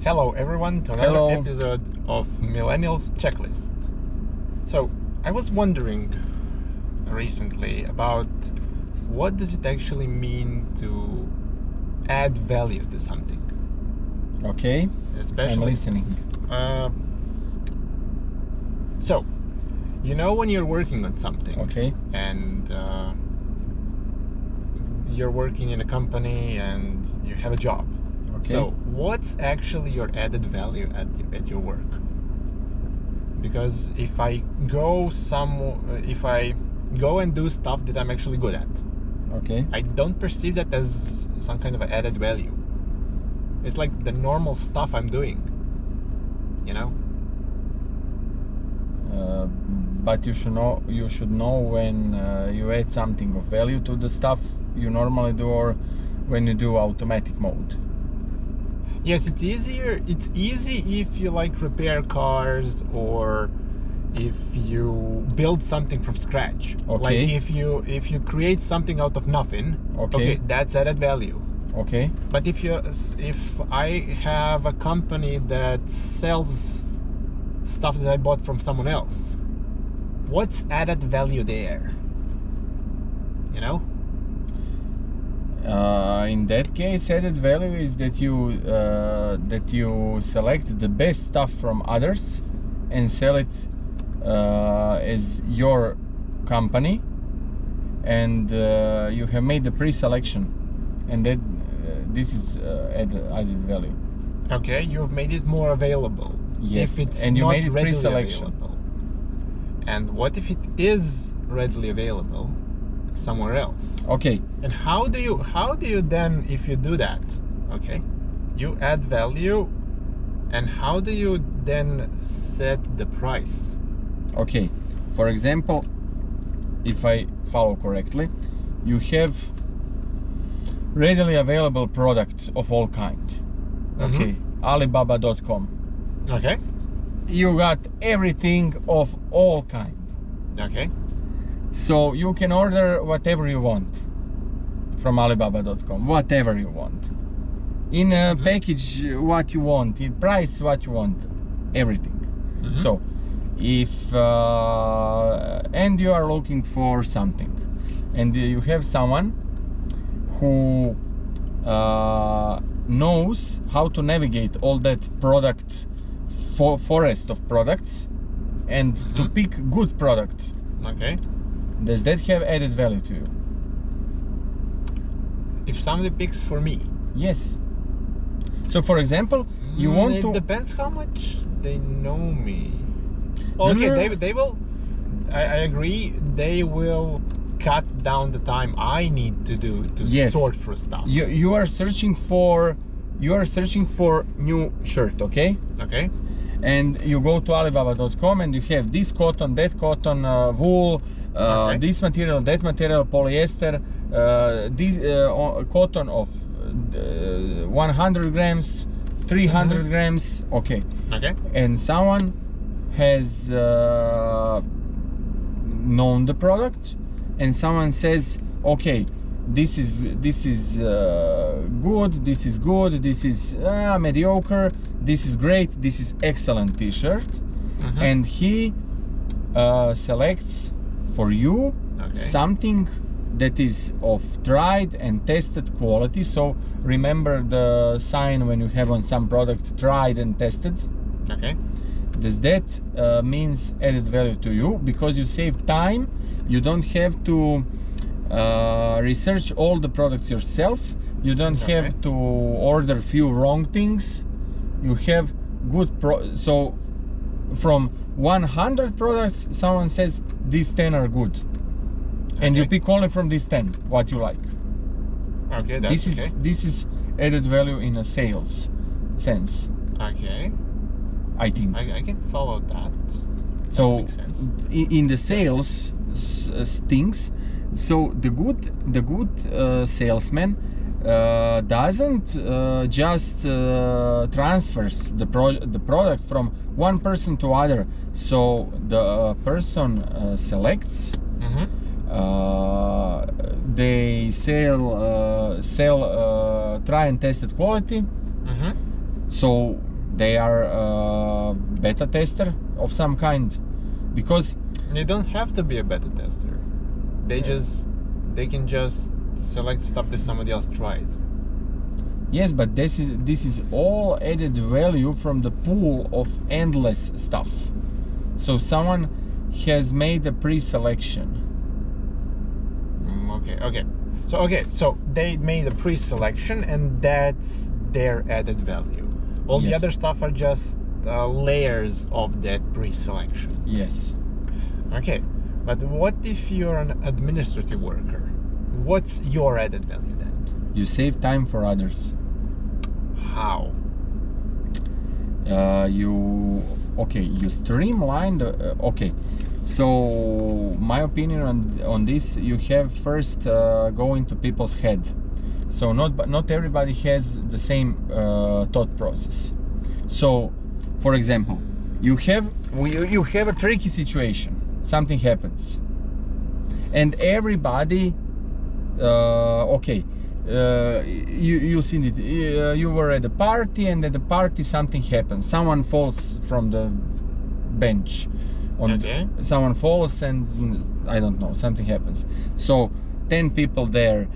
Hello everyone to another episode of Millenialz Checklist. So I was wondering recently about what does it actually mean to add value to something. Okay, Especially, I'm listening. So, you know when you're working on something, Okay. and you're working in a company and you have a job. Okay. So, what's actually your added value at your work? Because if I go and do stuff that I'm actually good at, Okay. I don't perceive that as some kind of added value. It's like the normal stuff I'm doing, you know? But you should know when you add something of value to the stuff you normally do, or when you do automatic mode. Yes, it's easier. It's easy if you like repair cars, or if you build something from scratch. Okay. Like if you create something out of nothing. Okay. That's added value. Okay. But if I have a company that sells stuff that I bought from someone else, what's added value there? You know? In that case, added value is that you select the best stuff from others and sell it as your company, and you have made the pre-selection, and that this is added value. Okay, you've made it more available. Yes, if it's and you not made it readily pre-selection. available. And what if it is readily available somewhere else? Okay. And how do you then, if you do that, okay, you add value, and how do you then set the price? Okay, for example, if I follow correctly, you have readily available products of all kind. Okay, Alibaba.com. Okay. You got everything of all kind. Okay. So you can order whatever you want from Alibaba.com, whatever you want. In a package, what you want, in price, what you want, everything. So if and you are looking for something, and you have someone who knows how to navigate all that product forest of products and to pick good product. Okay. Does that have added value to you? If somebody picks for me. Yes. So for example, you want it to... depends how much they know me. Okay, they will, I agree, they will cut down the time I need to do to sort for stuff. You are searching for new shirt, okay? Okay. And you go to Alibaba.com and you have this cotton, that cotton, wool, this material, that material, polyester, this cotton of 100 grams, 300 grams, okay. Okay. And someone has known the product, and someone says, okay, this is good, this is good, this is mediocre, this is great, this is excellent t-shirt, and he selects for you something that is of tried and tested quality. So remember the sign when you have on some product, tried and tested. Okay. Does that means added value to you, because you save time? You don't have to research all the products yourself. You don't have to order few wrong things. You have good so from 100 products, someone says these 10 are good, and you pick only from these 10 what you like. Okay, this is added value in a sales sense. Okay. I think I can follow that. So makes sense. In the sales things, so the good salesman doesn't just transfers the product from one person to other. So the person selects. They sell try and tested quality. So They are beta tester of some kind, because You don't have to be a beta tester. They can just select stuff that somebody else tried. yes, but this is all added value from the pool of endless stuff. So someone has made a pre-selection. So they made a pre-selection, and that's their added value. All the Yes. other stuff are just layers of that pre-selection. Yes. Okay, but what if you're an administrative worker? What's your added value then? You save time for others. How? You streamline the so my opinion on this, you have first go into people's head. So not everybody has the same thought process. So for example, you have a tricky situation, something happens, and everybody you seen it, you were at a party, and at the party something happens, someone falls from the bench, someone falls, and I don't know, something happens. So 10 people there,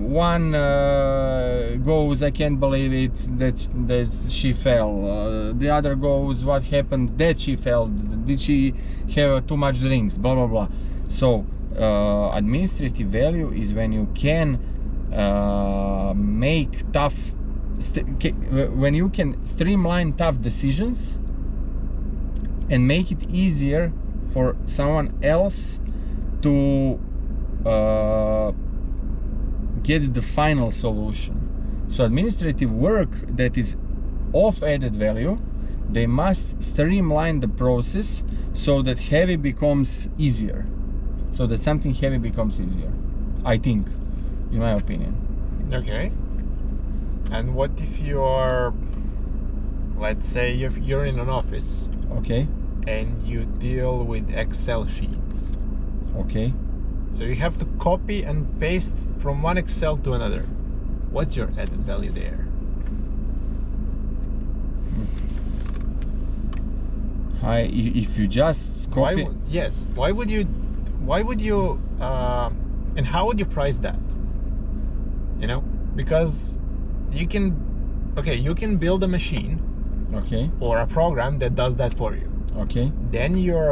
one goes, I can't believe it that she fell, the other goes, what happened that she fell, did she have too much drinks, blah blah blah. So administrative value is when you can make when you can streamline tough decisions and make it easier for someone else to get the final solution. So administrative work that is of added value, they must streamline the process so that heavy becomes easier. So that something heavy becomes easier, I think, in my opinion. Okay. And what if you're, let's say you're in an office, Okay. and you deal with Excel sheets. Okay. So you have to copy and paste from one Excel to another. What's your added value there? If you just copy. Why would you and how would you price that? You know, because you can build a machine, Okay. or a program that does that for you. Okay. Then you're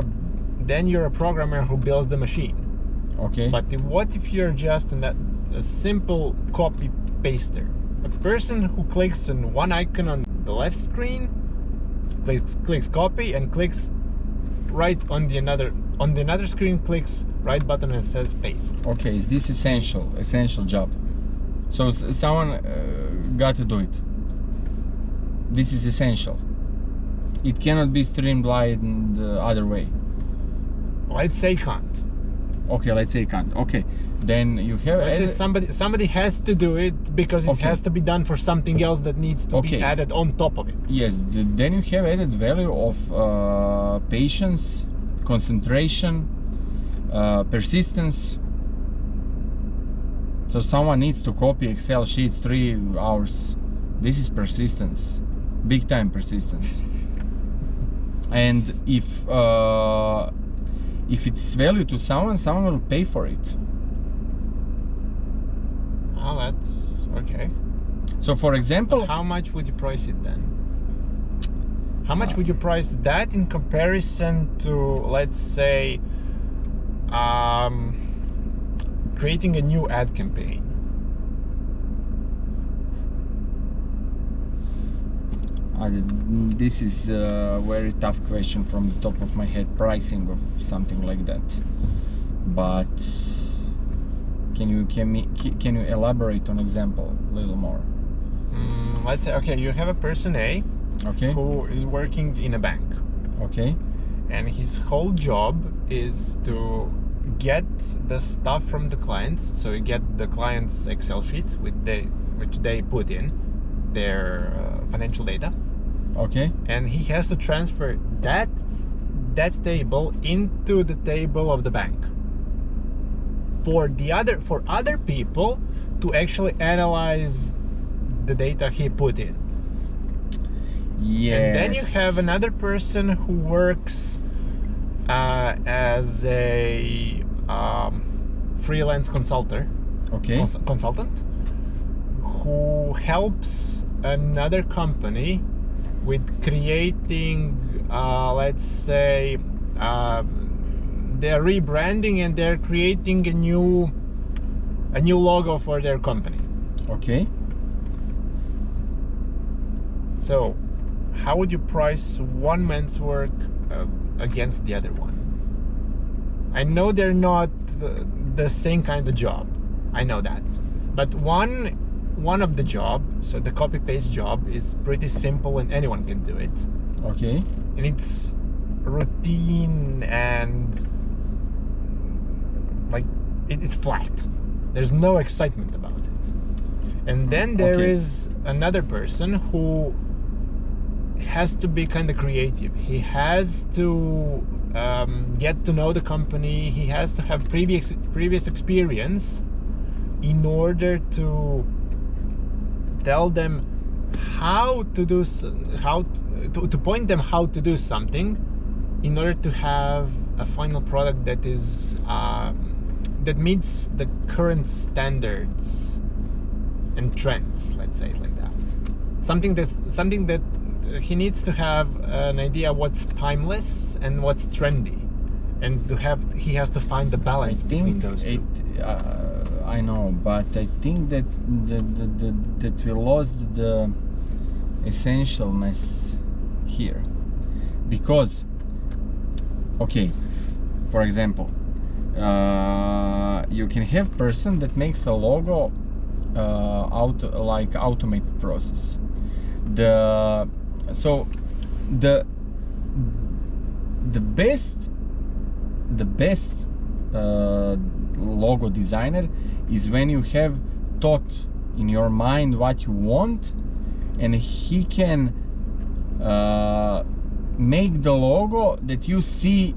a programmer who builds the machine. Okay. But what if you're just a simple copy paster, a person who clicks on one icon on the left screen, clicks copy, and clicks right on the another screen, clicks right button and says paste. Okay, is this essential job? So someone got to do it. This is essential. It cannot be streamlined the other way. Let's say can't. Okay, let's say can't. Okay, then you have. Let's say somebody has to do it because it has to be done for something else that needs to be added on top of it. Yes, then you have added value of patience, concentration, persistence. So someone needs to copy Excel sheets 3 hours. This is persistence, big time persistence. And if it's value to someone will pay for it. Oh, that's okay. So for example, how much would you price it then? How much would you price that in comparison to, let's say, creating a new ad campaign? This is a very tough question from the top of my head, pricing of something like that. But can you elaborate on example a little more? Let's say, okay, you have a person A, Okay. who is working in a bank, Okay. and his whole job is to get the stuff from the clients. So you get the clients' Excel sheets which they put in their financial data. Okay. And he has to transfer that table into the table of the bank for other people to actually analyze the data he put in. Yes. And then you have another person who works as a freelance consultant, who helps another company with creating, let's say, they're rebranding and they're creating a new logo for their company. Okay. So, how would you price one man's work against the other one? I know they're not the same kind of job. I know that. But one of the job, so the copy-paste job, is pretty simple and anyone can do it. Okay. And it's routine and like it's flat. There's no excitement about it. And then there is another person who has to be kind of creative. He has to get to know the company. He has to have previous experience in order to tell them how to do, to point them how to do something, in order to have a final product that is that meets the current standards and trends. Let's say it like that. Something that he needs to have an idea what's timeless and what's trendy, and he has to find the balance between those two. I know, but I think that that we lost the essentialness here, because for example, you can have person that makes a logo like automated process. The best logo designer is when you have thought in your mind what you want, and he can make the logo that you see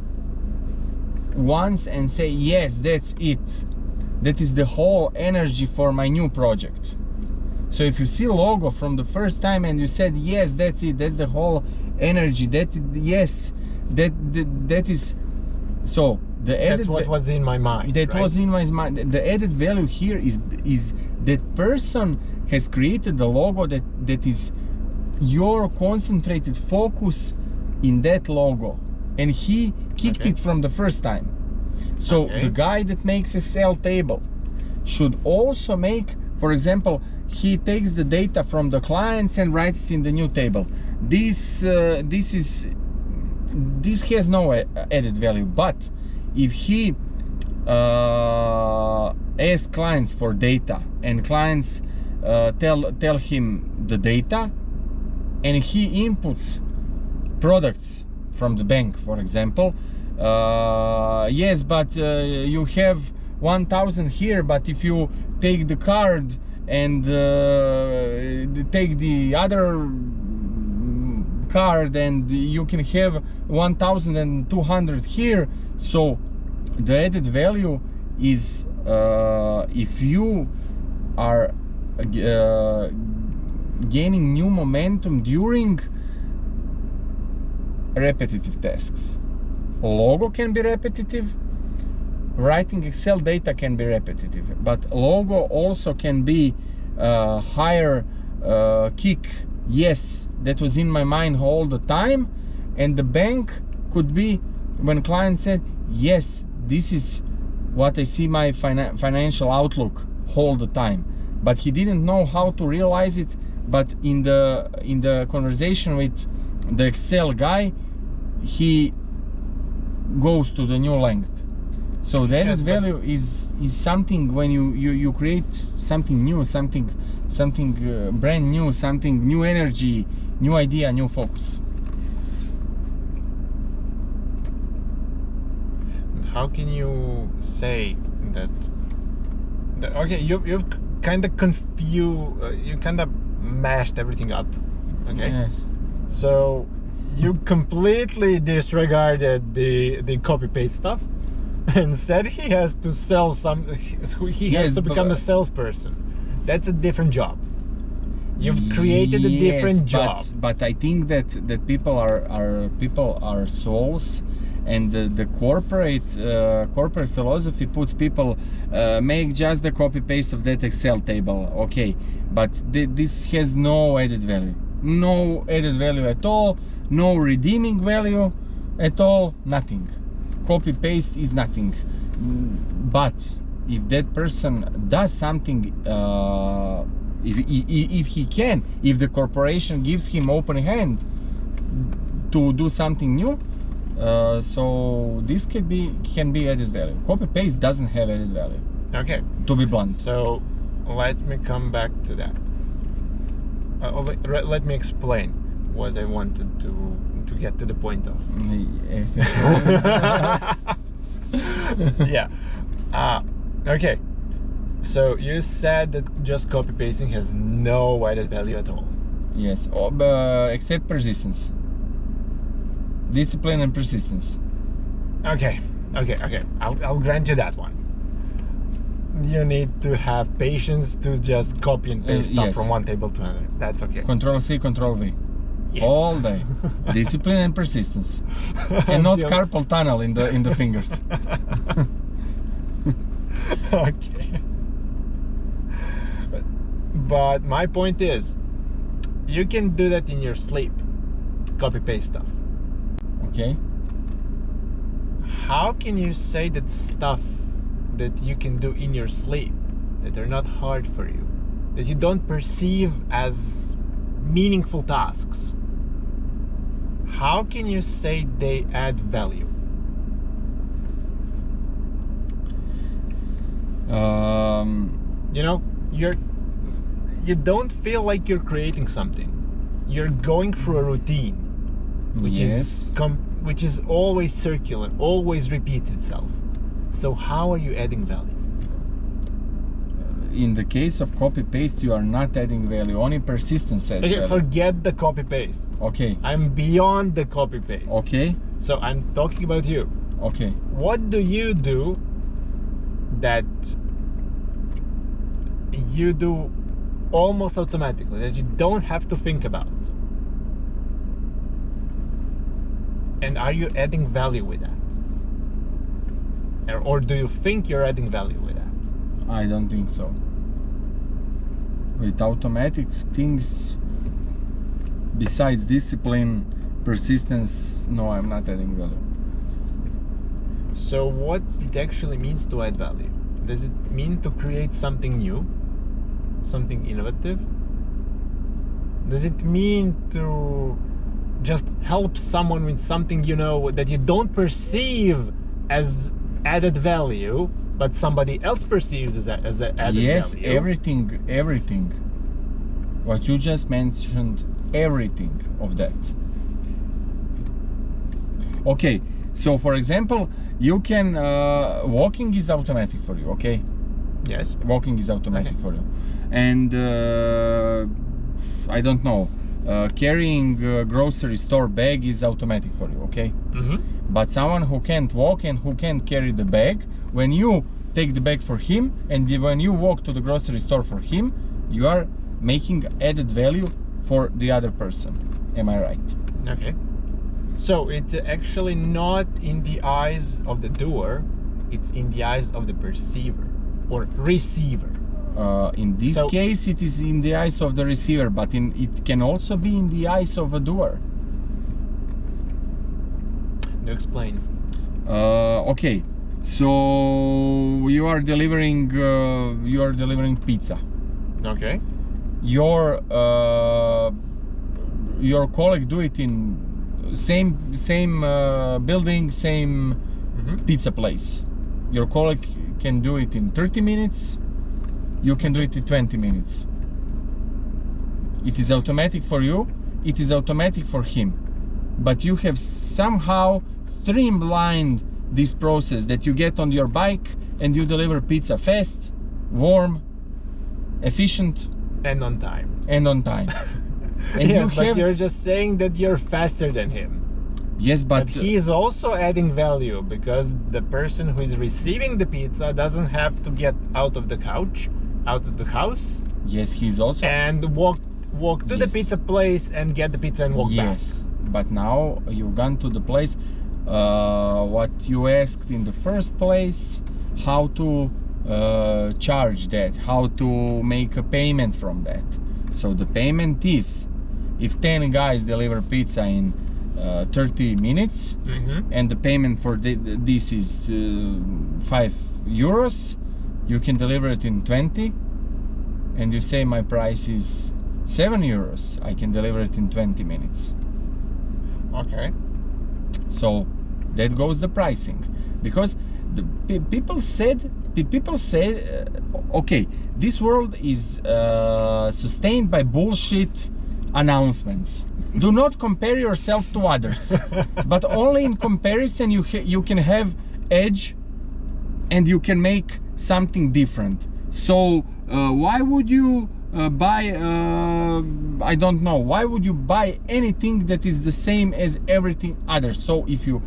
once and say, yes, that's it. That is the whole energy for my new project. So if you see logo from the first time and you said, yes, that's it, that's the whole energy, that is so the added, that's what was in my mind. That was in my mind. The added value here is that person has created the logo that is your concentrated focus in that logo, and he kicked it from the first time. So the guy that makes Excel table should also make, for example, he takes the data from the clients and writes in the new table. This has no added value. But if he asks clients for data, and clients tell him the data, and he inputs products from the bank, for example, yes, but you have 1,000 here, but if you take the card and take the other card, and you can have 1,200 here. So the added value is if you are gaining new momentum during repetitive tasks. Logo can be repetitive, writing Excel data can be repetitive, but logo also can be higher kick. Yes, that was in my mind all the time. And the bank could be when client said, yes, this is what I see my financial outlook all the time, but he didn't know how to realize it. But in the conversation with the Excel guy, he goes to the new length. So the added value is something when you create something new, something brand new, something new energy, new idea, new focus. How can you say that okay, you've kind of confused, you kind of mashed everything up, okay? Yes. So you completely disregarded the copy-paste stuff and said he has to sell he has to become a salesperson. That's a different job. You've created a different job. But I think that people are souls, and the corporate philosophy puts people make just the copy paste of that Excel table. Okay, but this has no added value. No added value at all. No redeeming value at all. Nothing. Copy paste is nothing. But if that person does something, if he can, if the corporation gives him open hand to do something new, so this can be added value. Copy paste doesn't have added value. Okay. To be blunt. So let me come back to that. Let me explain what I wanted to get to the point of. Yes. Yeah. Okay. So you said that just copy pasting has no added value at all. Yes, except persistence. Discipline and persistence. Okay. I'll grant you that one. You need to have patience to just copy and paste stuff yes. from one table to another. That's okay. Control C, Control V. Yes. All day. Discipline and persistence. And not carpal tunnel in the fingers. Okay. But my point is, you can do that in your sleep. Copy paste stuff. Okay. How can you say that stuff that you can do in your sleep, that are not hard for you, that you don't perceive as meaningful tasks, how can you say they add value? You know, you don't feel like you're creating something. You're going through a routine, which is always circular, always repeats itself. So how are you adding value? In the case of copy paste, you are not adding value. Only persistence adds Okay, value. forget the copy paste. Okay. I'm beyond the copy paste. Okay. So I'm talking about you. Okay. What do you do that you do almost automatically, that you don't have to think about? And are you adding value with that? Or do you think you're adding value with that? I don't think so. With automatic things, besides discipline, persistence, no, I'm not adding value. So what it actually means to add value? Does it mean to create something new? Something innovative? Does it mean to just help someone with something, you know, that you don't perceive as added value, but somebody else perceives as added value? Yes, everything. What you just mentioned, everything of that. Okay, so for example, you can, walking is automatic for you, okay? Yes. Walking is automatic for you. And I don't know, carrying a grocery store bag is automatic for you, okay? Mm-hmm. But someone who can't walk and who can't carry the bag, when you take the bag for him and when you walk to the grocery store for him, you are making added value for the other person. Am I right? Okay. So it's actually not in the eyes of the doer, it's in the eyes of the perceiver or receiver. In this case, it is in the eyes of the receiver, but it can also be in the eyes of a doer. To explain. Okay, so you are delivering pizza. Okay. Your colleague do it in same building, same pizza place. Your colleague can do it in 30 minutes. You can do it in 20 minutes. It is automatic for you. It is automatic for him. But you have somehow streamlined this process that you get on your bike and you deliver pizza fast, warm, efficient, And on time. and on time. And Yes, but you're just saying that you're faster than him. Yes, But he is also adding value because the person who is receiving the pizza doesn't have to get out of the house yes, he's also and walk walk to the Yes. pizza place and get the pizza and walk back. Yes, but now you've gone to the place. What you asked in the first place, how to charge that, how to make a payment from that. So the payment is, if 10 guys deliver pizza in 30 minutes, and the payment for this is 5 euros, you can deliver it in 20, and you say my price is 7 euros, I can deliver it in 20 minutes. Okay. So that goes the pricing, because the people say okay, this world is sustained by bullshit announcements. Do not compare yourself to others, but only in comparison you can have edge and you can make something different. So why would you buy I don't know, why would you buy anything that is the same as everything others? So if you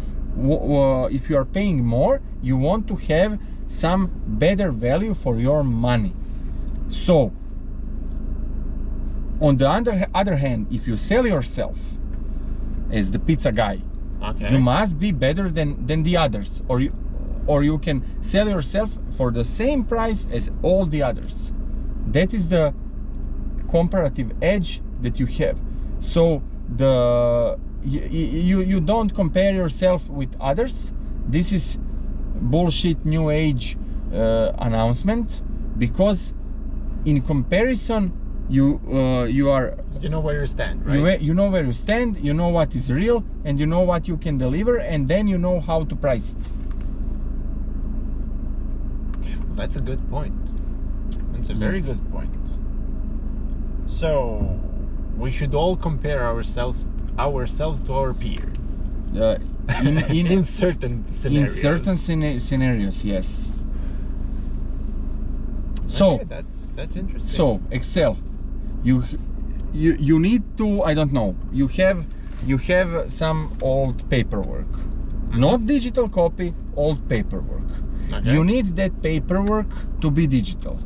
are paying more, you want to have some better value for your money. So on the other hand, if you sell yourself as the pizza guy, Okay. you must be better than the others, or you can sell yourself for the same price as all the others. That is the comparative edge that you have. So you don't compare yourself with others. This is bullshit new age announcement, because in comparison you are, You know where you stand, right? you know where you stand, you know what is real, and you know what you can deliver, and then you know how to price it. That's a good point. That's a very Yes. good point. So we should all compare ourselves to our peers in certain scenarios. In certain scenarios, yes. So Okay, that's interesting. so Excel, you need to, I don't know, you have some old paperwork, not digital copy, old paperwork. Okay. You need that paperwork to be digital.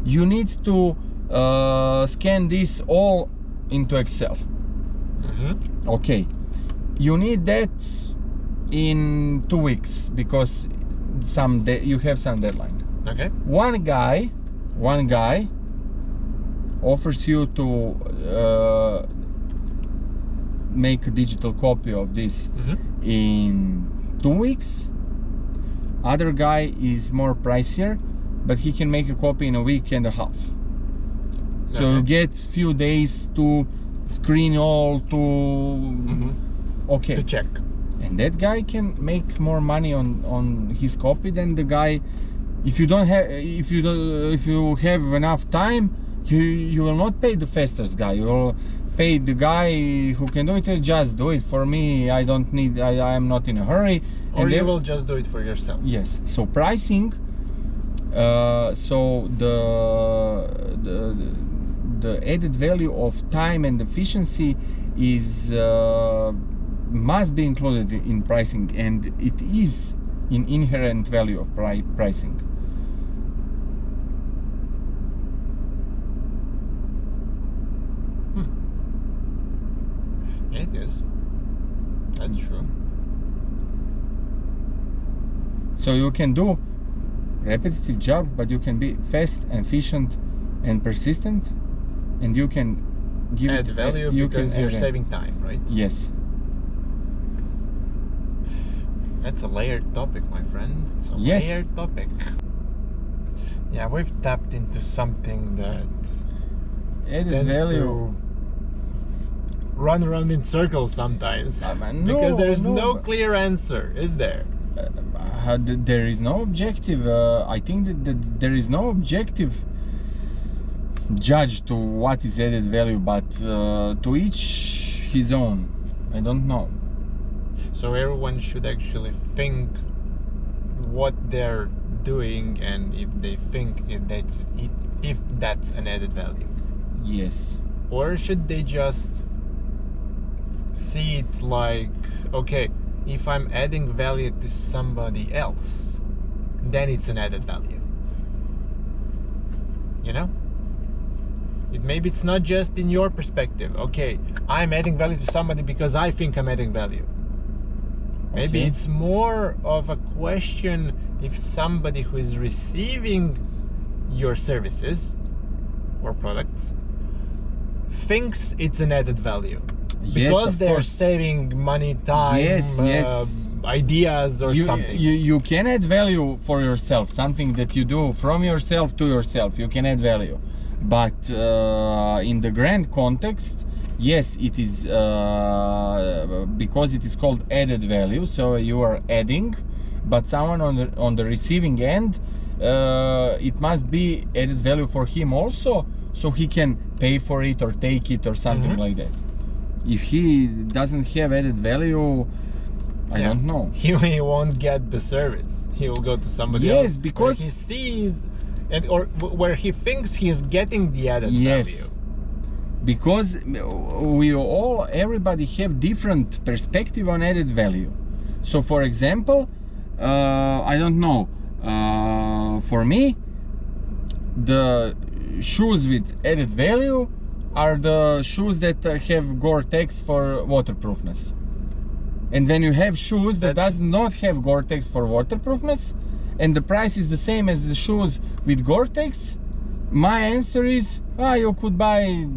You need to scan this all into Excel. Okay, you need that in 2 weeks, because you have some deadline. Okay. One guy offers you to make a digital copy of this in 2 weeks. Other guy is more pricier, but he can make a copy in a week and a half. So you get few days to screen all, okay, To check. and that guy can make more money on his copy than the guy. If you have enough time, you will not pay the fastest guy. You will pay the guy who can do it. Just do it for me. I don't need. I am not in a hurry. Or you will just do it for yourself. Yes. So pricing. So the added value of time and efficiency is must be included in pricing, and it is an inherent value of pricing. It is. That's true. So you can do repetitive job, but you can be fast, efficient, and persistent, and you can give Add value because you're saving time, right? Yes. That's a layered topic, my friend. It's a Yes. layered topic. Yeah, we've tapped into something that Added tends value. to run around in circles sometimes. No, because there's no, no but- clear answer, is there? There is no objective. I think that there is no objective judge to what is added value, but to each his own. I don't know. So everyone should actually think what they're doing, and if they think if that's an added value. Yes. Or should they just see it like, okay, if I'm adding value to somebody else, then it's an added value. You know? Maybe it's not just in your perspective. Okay, I'm adding value to somebody because I think I'm adding value. Maybe Okay. it's more of a question if somebody who is receiving your services or products thinks it's an added value. Yes, Because of they're course. saving money, time, Yes. ideas or something. You can add value for yourself, something that you do from yourself to yourself. You can add value, but in the grand context, yes, it is because it is called added value. So you are adding, but someone on the receiving end, it must be added value for him also, so he can pay for it or take it or something like that. If he doesn't have added value, I don't know. He won't get the service. He will go to somebody else. Yes, because he sees, or where he thinks he is getting the added value. Because everybody have different perspective on added value. So, for example, I don't know. For me, the shoes with added value are the shoes that have Gore-Tex for waterproofness. And when you have shoes that does not have Gore-Tex for waterproofness, and the price is the same as the shoes with Gore-Tex, my answer is, you could buy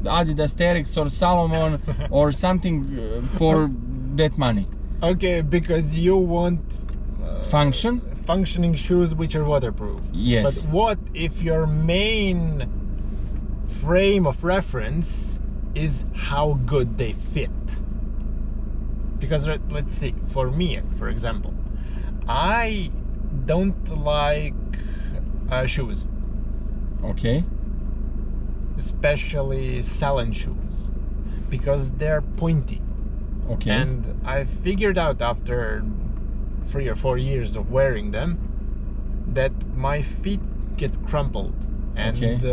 Adidas Terex or Salomon or something for that money. Okay, because you want functioning shoes which are waterproof. Yes. But what if your main frame of reference is how good they fit? Because let's see, for me, for example, I don't like shoes. Okay. Especially salon shoes, because they're pointy. Okay. And I figured out after 3 or 4 years of wearing them that my feet get crumpled and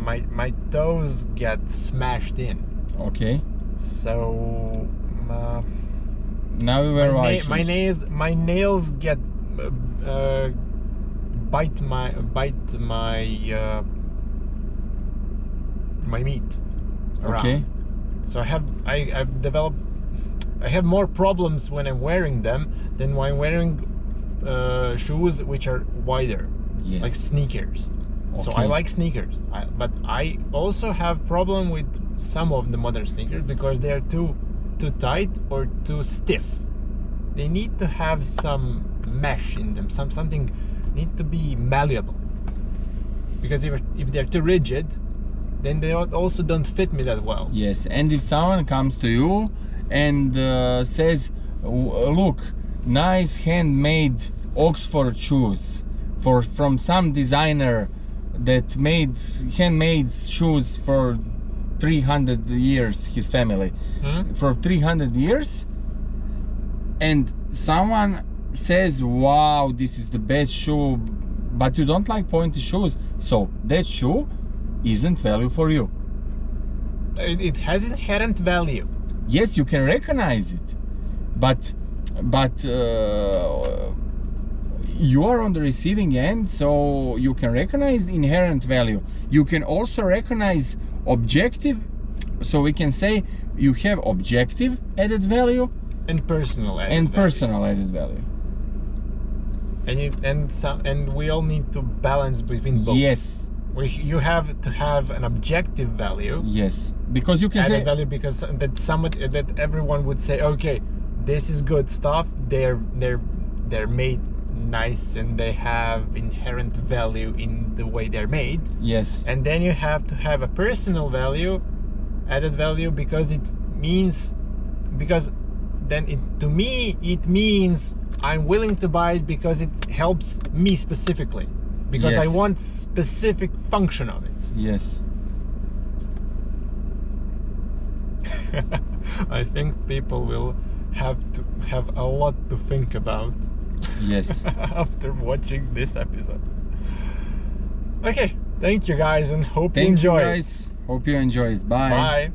my toes get smashed in. Okay. So now we wear white shoes. My nails get bite my meat around. Okay. So I have more problems when I'm wearing them than when I'm wearing shoes which are wider, like sneakers. So I like sneakers, but I also have problem with some of the modern sneakers because they are too tight or too stiff. They need to have some mesh in them, something need to be malleable. Because if they're too rigid, then they also don't fit me that well. Yes, and if someone comes to you and says, look, nice handmade Oxford shoes from some designer that made handmade shoes for 300 years, his family, for 300 years, and someone says, wow, this is the best shoe, but you don't like pointy shoes, so that shoe isn't value for you. It has inherent value. Yes, you can recognize it, but you are on the receiving end, so you can recognize the inherent value. You can also recognize objective, so we can say you have objective added value and personal added value. And we all need to balance between both. Yes. You have to have an objective value. Yes, because you can added say value, because that everyone would say, okay, this is good stuff. They're made nice and they have inherent value in the way they're made. Yes. And then you have to have a personal value, added value, because then to me it means I'm willing to buy it because it helps me specifically, because I want specific function of it. Yes. I think people will have to have a lot to think about. Yes. After watching this episode. Okay, thank you guys, and hope you enjoy. Thank you guys. Hope you enjoy it. Bye. Bye.